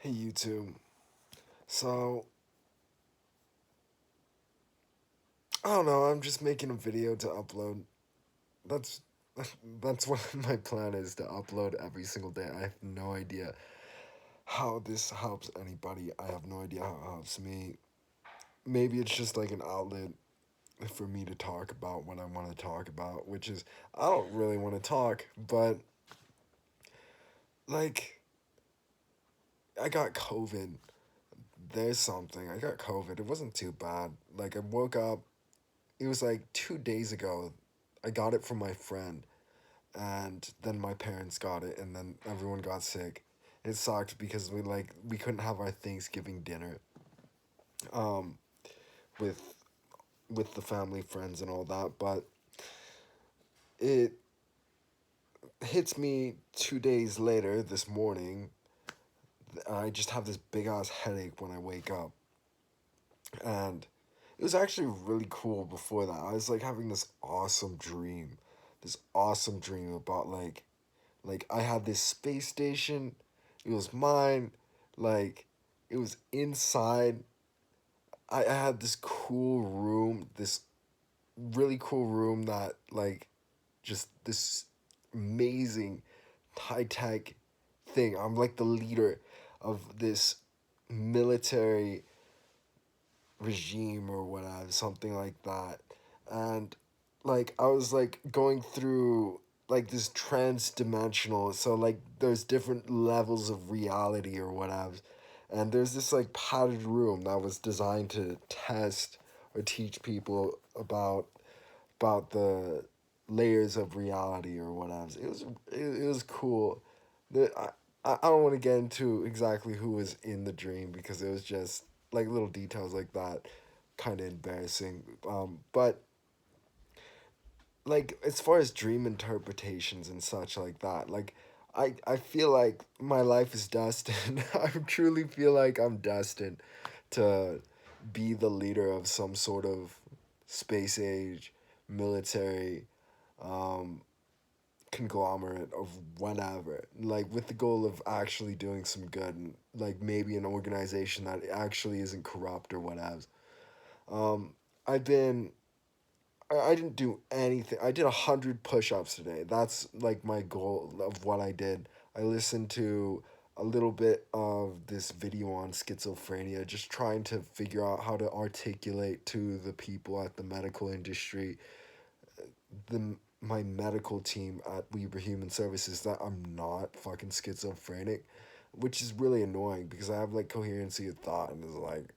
Hey YouTube. So, I don't know, I'm just making a video to upload. That's that's what my plan is, to upload every single day. I have no idea how this helps anybody. I have no idea how it helps me. Maybe it's just like an outlet for me to talk about what I want to talk about, which is I don't really want to talk, but like I got COVID. There's something. I got COVID. It wasn't too bad. Like I woke up, it was like 2 days ago. I got it from my friend, and then my parents got it, and then everyone got sick. It sucked because we couldn't have our Thanksgiving dinner, um, with the family, friends, and all that. But it hits me 2 days later this morning. I just have this big ass headache when I wake up, and it was actually really cool before that. I was like having this awesome dream about like I had this space station. It was mine. Like it was inside. I had this cool room, this really cool room that like just this amazing high tech thing. I'm like the leader of this military regime or whatever, something like that. And like I was like going through like this trans-dimensional, so like there's different levels of reality or whatever. And there's this like padded room that was designed to test or teach people about the layers of reality or whatever. It was cool. I don't want to get into exactly who was in the dream because it was just like little details like that, kind of embarrassing. But like as far as dream interpretations and such like that, like I feel like my life is destined. I truly feel like I'm destined to be the leader of some sort of space age military um conglomerate of whatever, like with the goal of actually doing some good, and like maybe an organization that actually isn't corrupt or whatever. um I've been I didn't do anything. I did 100 push-ups today. That's like my goal of what I did. I listened to a little bit of this video on schizophrenia, just trying to figure out how to articulate to the people at the medical industry, the my medical team at Weber Human Services, that I'm not fucking schizophrenic, which is really annoying because I have like coherency of thought, and it's like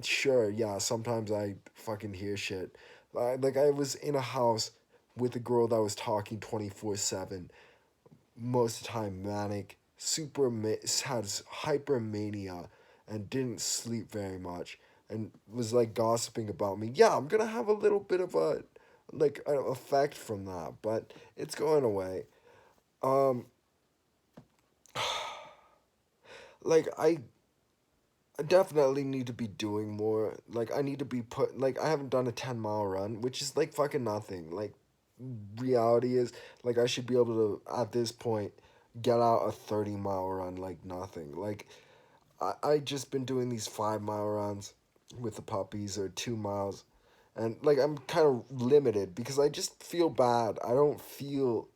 sure, yeah, sometimes I fucking hear shit. Like I was in a house with a girl that was talking 24/7, most of the time manic, had hypermania, and didn't sleep very much, and was like gossiping about me. Yeah, I'm gonna have a little bit of a like an effect from that, but it's going away. Um, like I definitely need to be doing more. Like I need to be put. Like I haven't done a 10 mile run, which is like fucking nothing. Like reality is like I should be able to at this point get out a 30 mile run like nothing. Like I just been doing these 5 mile runs with the puppies, or 2 miles, and like I'm kind of limited because I just feel bad. I don't feel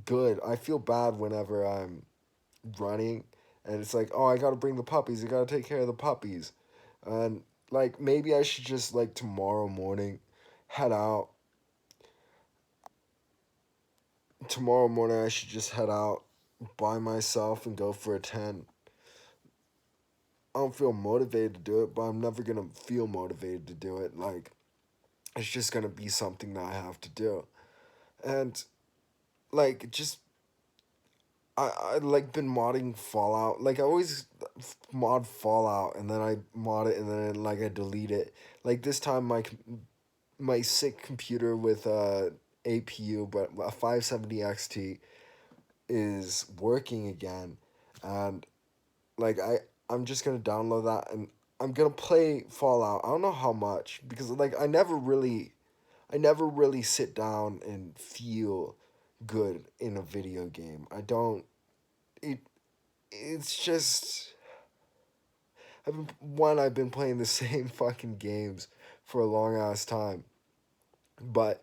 good. I feel bad whenever I'm running, and it's like, oh, I gotta bring the puppies. I gotta take care of the puppies, and like maybe I should just like tomorrow morning head out. Tomorrow morning I should just head out by myself and go for a 10. I don't feel motivated to do it, but I'm never gonna feel motivated to do it. Like it's just gonna be something that I have to do, and like just I like been modding Fallout. Like I always mod Fallout, and then I mod it, and then like I delete it. Like this time my sick computer with APU, but a 570 XT is working again, and like I'm just gonna download that, and I'm gonna play Fallout. I don't know how much because like I never really sit down and feel good in a video game. I don't it it's just I've been playing the same fucking games for a long ass time, but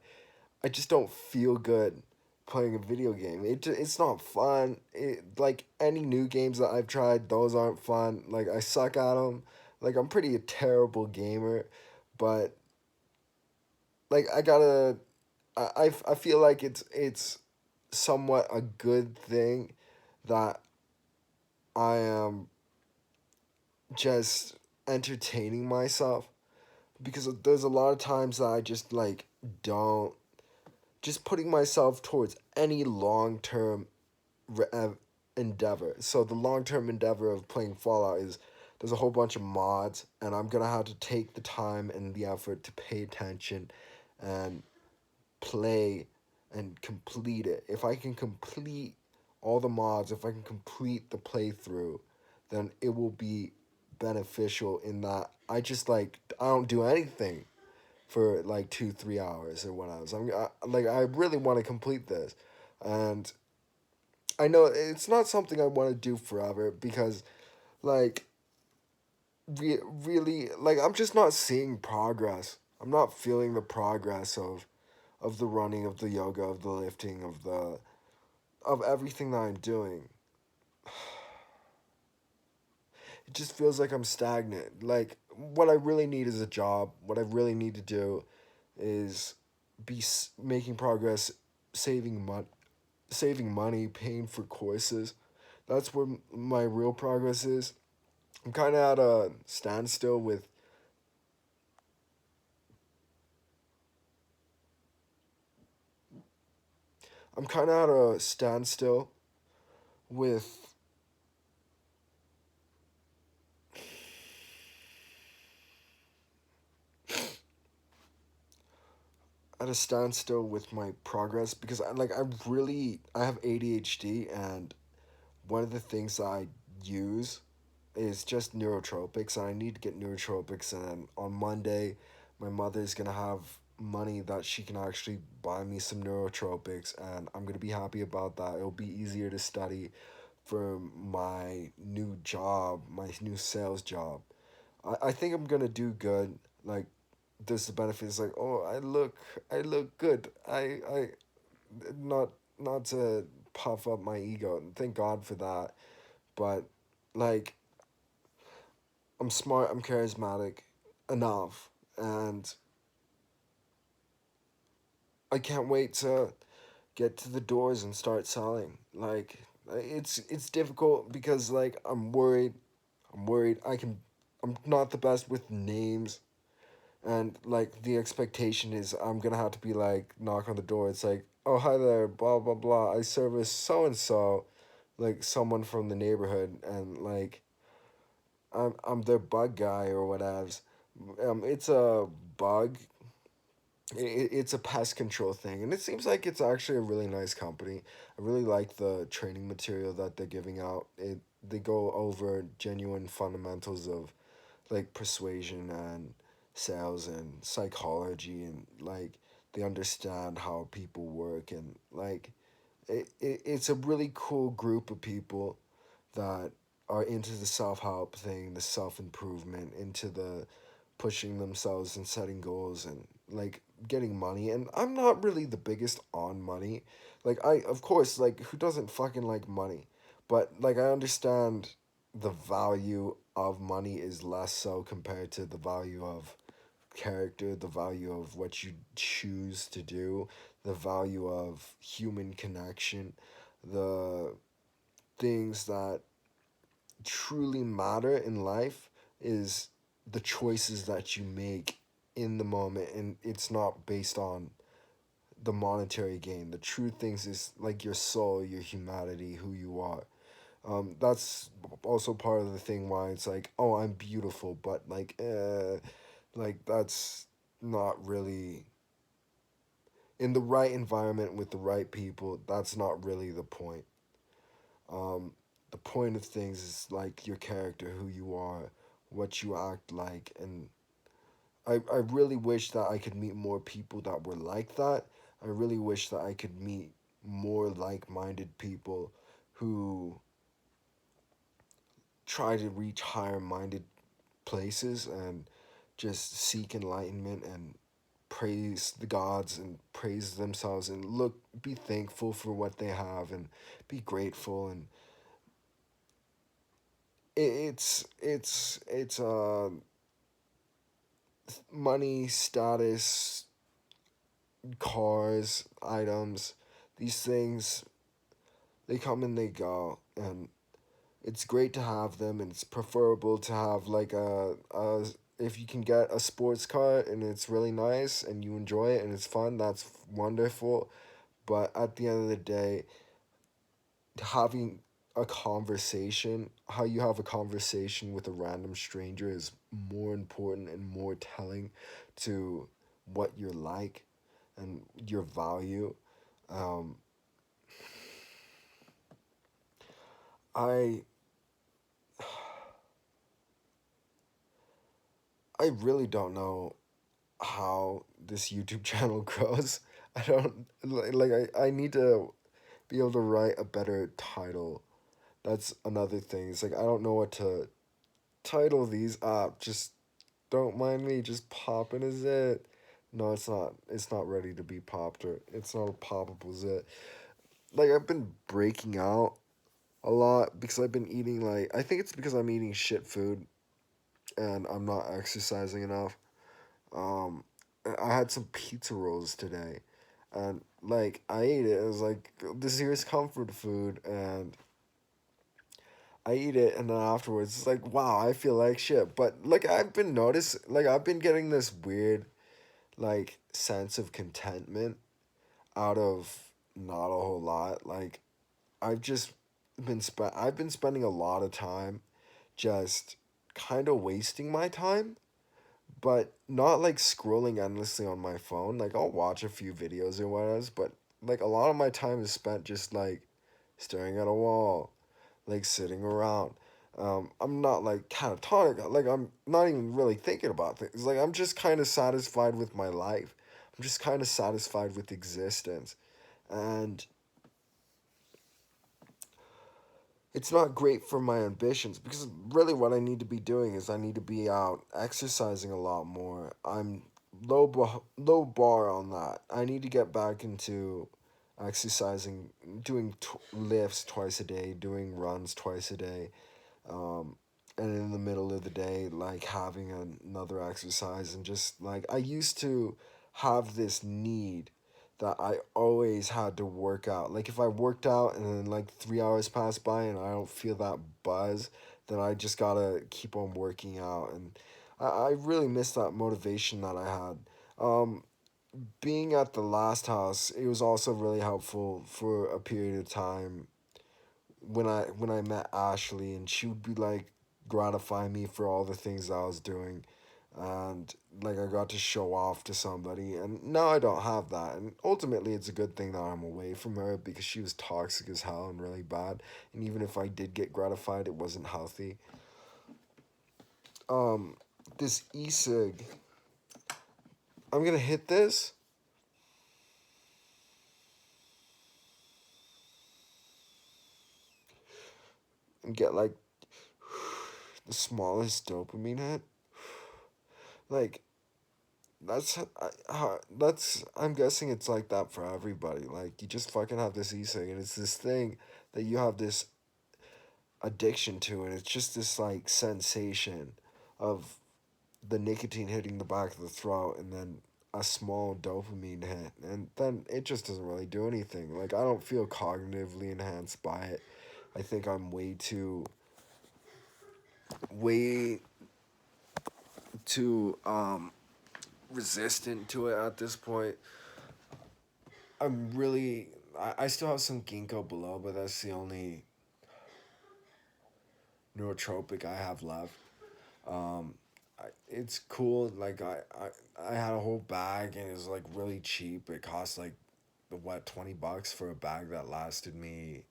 I just don't feel good playing a video game. It's not fun. Like any new games that I've tried, those aren't fun. Like I suck at them. Like I'm pretty a terrible gamer, but like I gotta. I feel like it's somewhat a good thing that I am just entertaining myself, because there's a lot of times that I just like don't, just putting myself towards any long term re- uh, endeavor. So the long term endeavor of playing Fallout is there's a whole bunch of mods, and I'm gonna have to take the time and the effort to pay attention and play and complete it. If I can complete all the mods, if I can complete the playthrough, then it will be beneficial in that I don't do anything for like 2 3 hours or 1 hour. Like I really want to complete this, and I know it's not something I want to do forever because like really like I'm just not seeing progress. I'm not feeling the progress of the running, of the yoga, of the lifting, of everything that I'm doing. It just feels like I'm stagnant. Like what I really need is a job. What I really need to do is making progress, saving money, paying for courses. That's where my real progress is. I'm kind of at a standstill with. I'm kind of at a standstill with. At a standstill with my progress because I have ADHD, and one of the things that I use is just neurotropics, and I need to get neurotropics. And then on Monday, my mother's gonna have money that she can actually buy me some neurotropics, and I'm gonna be happy about that. It'll be easier to study for my new job, my new sales job. I think I'm gonna do good. Like, there's the benefits. Like, oh, I look good. I not not to puff up my ego. Thank God for that. But like, I'm smart, I'm charismatic enough, and I can't wait to get to the doors and start selling. Like it's difficult because like I'm worried I'm not the best with names, and like the expectation is I'm going to have to be like knock on the door. It's like, "Oh, hi there, blah blah blah. I service so and so." Like someone from the neighborhood, and like I'm their bug guy or whatever. It's a bug. It's a pest control thing, and it seems like it's actually a really nice company. I really like the training material that they're giving out. They go over genuine fundamentals of like persuasion and sales and psychology, and like they understand how people work, and like it's a really cool group of people that are into the self help thing, the self improvement, into the pushing themselves and setting goals and like getting money. And I'm not really the biggest on money. Like I of course like who doesn't fucking like money? But like I understand the value of money is less so compared to the value of character, the value of what you choose to do, the value of human connection, the things that truly matter in life is the choices that you make in the moment, and it's not based on the monetary gain. The true things is like your soul, your humanity, who you are. That's also part of the thing why it's like, oh, I'm beautiful, but like that's not really in the right environment with the right people. That's not really the point. Um, the point of things is like your character, who you are, what you act like, and I really wish that I could meet more people that were like that. I really wish that I could meet more like-minded people who try to reach higher minded places and just seek enlightenment and praise the gods and praise themselves and look be thankful for what they have and be grateful and it's money, status, cars, items, these things, they come and they go, and it's great to have them, and it's preferable to have like a if you can get a sports car and it's really nice and you enjoy it and it's fun, that's wonderful. But at the end of the day, having a conversation, how you have a conversation with a random stranger is more important and more telling to what you're like and your value. Um, I I really don't know how this YouTube channel grows. I don't I need to be able to write a better title. That's another thing. It's like I don't know what to title these up. Just don't mind me just popping a zit. No, it's not. It's not ready to be popped or it's not a poppable zit. Like I've been breaking out a lot because I've been eating like I think it's because I'm eating shit food and I'm not exercising enough. Um, I had some pizza rolls today, and like I ate it. It was like this here's comfort food, and I eat it, and then afterwards it's like wow, I feel like shit. But like I've been getting this weird like sense of contentment out of not a whole lot. Like I've just I've been spending a lot of time just kind of wasting my time, but not like scrolling endlessly on my phone. Like I'll watch a few videos or whatever, but like a lot of my time is spent just like staring at a wall, like sitting around. I'm not like catatonic. Like I'm not even really thinking about things. Like I'm just kind of satisfied with my life. I'm just kind of satisfied with existence, and it's not great for my ambitions because really what I need to be doing is I need to be out exercising a lot more. I'm low bar on that. I need to get back into exercising, doing lifts twice a day, doing runs twice a day, um, and in the middle of the day, like having another exercise and just like I used to have this need that I always had to work out. Like if I worked out and then like 3 hours pass by and I don't feel that buzz, then I just gotta keep on working out. And I really miss that motivation that I had. Um, Being at the last house, it was also really helpful for a period of time when I met Ashley, and she would be like gratify me for all the things I was doing, and like I got to show off to somebody, and now I don't have that, and ultimately it's a good thing that I'm away from her because she was toxic as hell and really bad, and even if I did get gratified, it wasn't healthy. Um, this e-cig, I'm gonna hit this and get like the smallest dopamine hit, like that's I'm guessing it's like that for everybody. Like you just fucking have this e-cig and it's this thing that you have this addiction to, and it's just this like sensation of the nicotine hitting the back of the throat and then a small dopamine hit, and then it just doesn't really do anything. Like I don't feel cognitively enhanced by it. I think I'm way too resistant to it at this point. I still have some ginkgo below, but that's the only neurotropic I have left. Um, it's cool. I had a whole bag and it was like really cheap. It cost like the what $20 for a bag that lasted me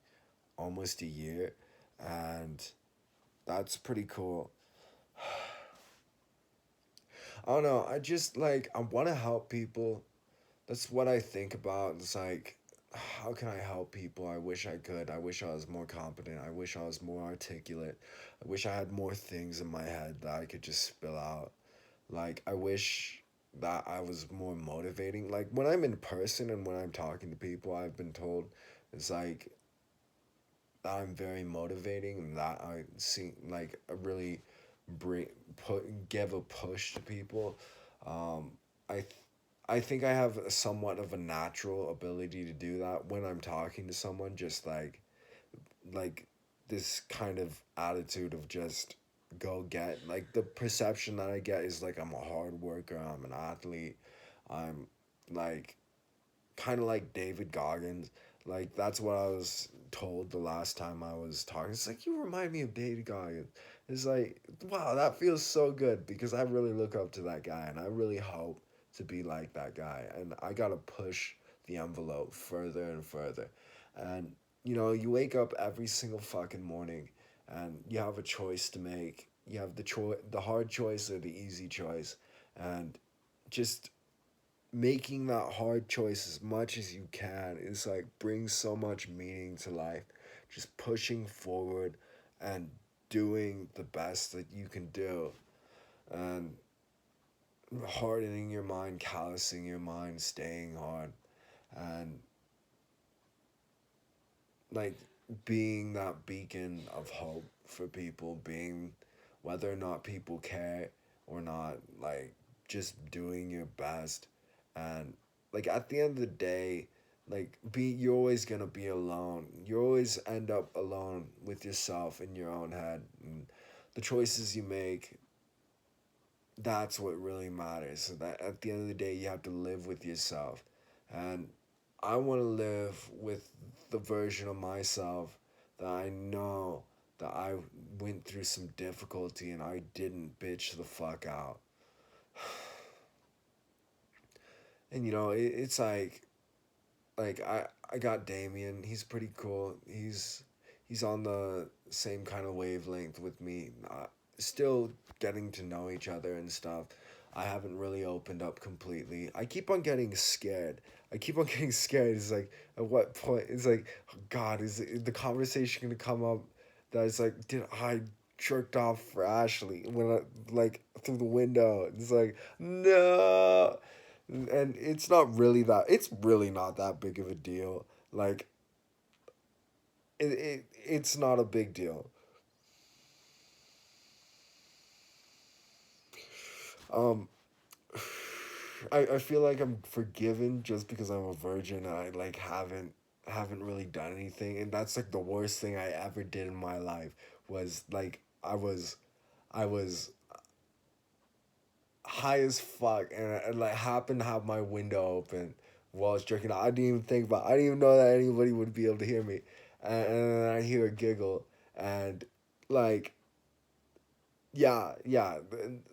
almost a year, and that's pretty cool. I don't know. I just like I want to help people. That's what I think about. It's like how can I help people? I wish I could. I wish I was more competent. I wish I was more articulate. I wish I had more things in my head that I could just spill out. Like, I wish that I was more motivating. Like, when I'm in person and when I'm talking to people, I've been told it's like that I'm very motivating and that I see, like, I really bring, give a push to people. Um, I, th- I think I have somewhat of a natural ability to do that when I'm talking to someone, just like this kind of attitude of just go get. Like, the perception that I get is like I'm a hard worker, I'm an athlete, I'm like kind of like David Goggins. Like, that's what I was told the last time I was talking. It's like, you remind me of David Goggins. It's like, wow, that feels so good because I really look up to that guy and I really hope to be like that guy. And I gotta push the envelope further and further. And you wake up every single fucking morning and you have a choice to make. You have the hard choice or the easy choice. And just making that hard choice as much as you can is like brings so much meaning to life. Just pushing forward and doing the best that you can do, and hardening your mind, callousing your mind, staying hard, and like being that beacon of hope for people, being whether or not people care or not, like just doing your best. And like at the end of the day, like you're always gonna be alone. You always end up alone with yourself in your own head, and the choices you make, that's what really matters. So that at the end of the day, you have to live with yourself. And I want to live with the version of myself that I know that I went through some difficulty and I didn't bitch the fuck out. And it's like I got Damien. He's pretty cool. He's on the same kind of wavelength with me. Still getting to know each other and stuff. I haven't really opened up completely. I keep on getting scared. I keep on getting scared. It's like, at what point? It's like, oh God, is the conversation gonna come up that it's like, did I jerked off for Ashley when I, like, through the window? It's like, no. And it's not really that. It's really not that big of a deal. Like, it's not a big deal. Um, I feel like I'm forgiven just because I'm a virgin and I like haven't really done anything, and that's like the worst thing I ever did in my life was like I was high as fuck, and I like happened to have my window open while I was drinking. I didn't even think about. I didn't even know that anybody would be able to hear me, and then I hear a giggle, and like yeah,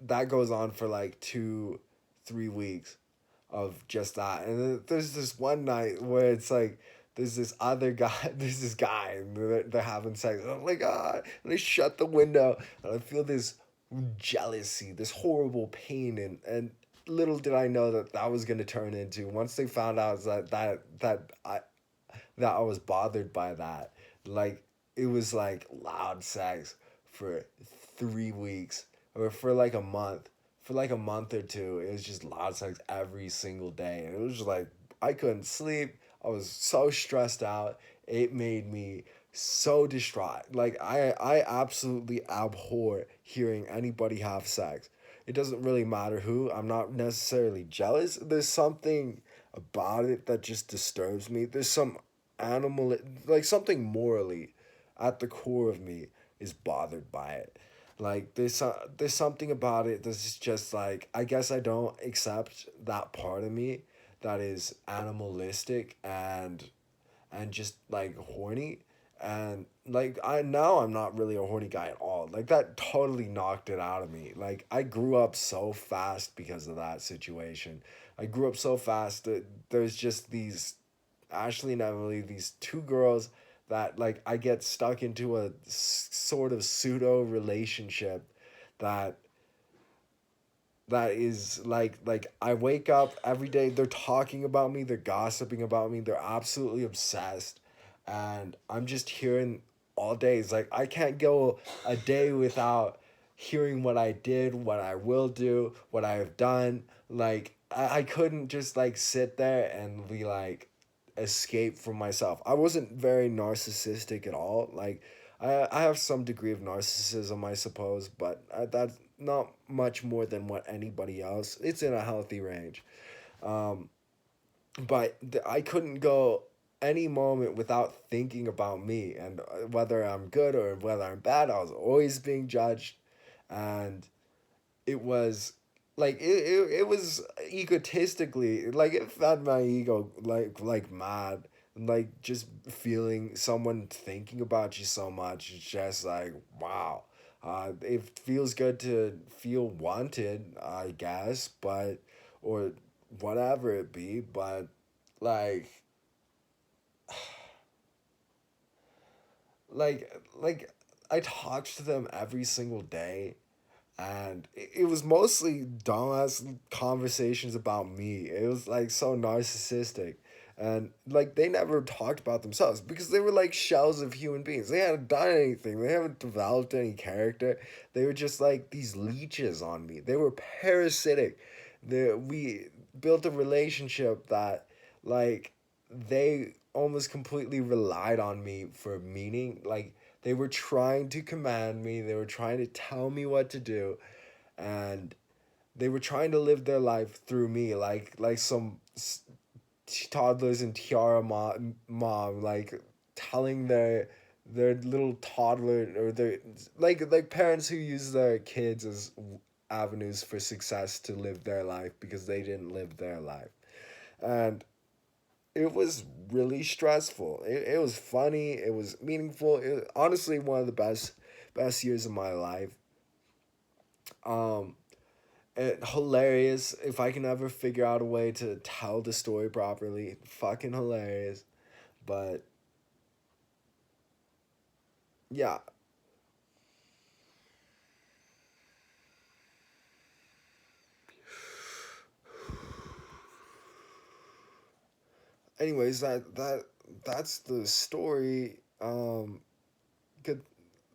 that goes on for like 2, 3 weeks of just that, and then there's this one night where it's like. There's this other guy, there's this guy, and they're having sex. And I'm like, ah, and I shut the window, and I feel this jealousy, this horrible pain, and little did I know that that was gonna turn into once they found out that I was bothered by that. Like, it was like loud sex for 3 weeks or for like a month. For like a month or two, it was just loud sex every single day, and it was just like I couldn't sleep. I was so stressed out. It made me so distraught. Like, I absolutely abhor hearing anybody have sex. It doesn't really matter who. I'm not necessarily jealous. There's something about it that just disturbs me. There's some animal, like something morally at the core of me is bothered by it. Like, there's something about it that's just like, I guess I don't accept that part of me that is animalistic and just like horny. And like, I'm not really a horny guy at all. Like, that totally knocked it out of me. Like, I grew up so fast because of that situation. I grew up so fast that there's just these Ashley and Emily, these two girls that like I get stuck into a sort of pseudo relationship that that is like I wake up every day, they're talking about me, they're gossiping about me, they're absolutely obsessed, and I'm just hearing all day. It's like I can't go a day without hearing what I did, what I will do, what I have done. Like I couldn't just like sit there and be like escape from myself. I wasn't very narcissistic at all. Like I have some degree of narcissism, I suppose, but that's not much more than what anybody else. It's in a healthy range. Um, but I couldn't go any moment without thinking about me and whether I'm good or whether I'm bad. I was always being judged, and it was it was egotistically like it fed my ego like mad. Like just feeling someone thinking about you so much, it's just like wow. It feels good to feel wanted, I guess, but or whatever it be, but like like I talked to them every single day, and it was mostly dumbass conversations about me. It was like so narcissistic, and like they never talked about themselves because they were like shells of human beings. They hadn't done anything. They haven't developed any character. They were just like these leeches on me. They were parasitic. We built a relationship that like they almost completely relied on me for meaning. Like they were trying to command me, they were trying to tell me what to do, and they were trying to live their life through me, like some toddlers and tiara mom, like telling their little toddler or their like parents who use their kids as avenues for success to live their life because they didn't live their life. And it was really stressful. It was funny. It was meaningful. Honestly one of the best years of my life. Um, hilarious. If I can ever figure out a way to tell the story properly, fucking hilarious. But yeah. Anyways, that's the story. Good.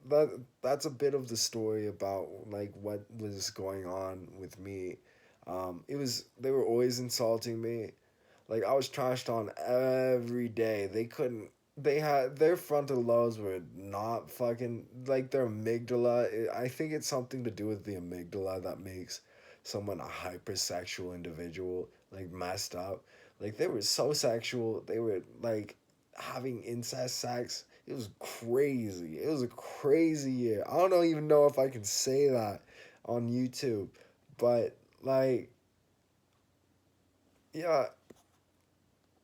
That that's a bit of the story about like what was going on with me. It was they were always insulting me. Like I was trashed on every day. They couldn't. They had their frontal lobes were not fucking like their amygdala. I think it's something to do with the amygdala that makes someone a hypersexual individual, like messed up. Like they were so sexual. They were like having incest sex. It was crazy. It was a crazy year. I don't even know if I can say that on YouTube, but like yeah,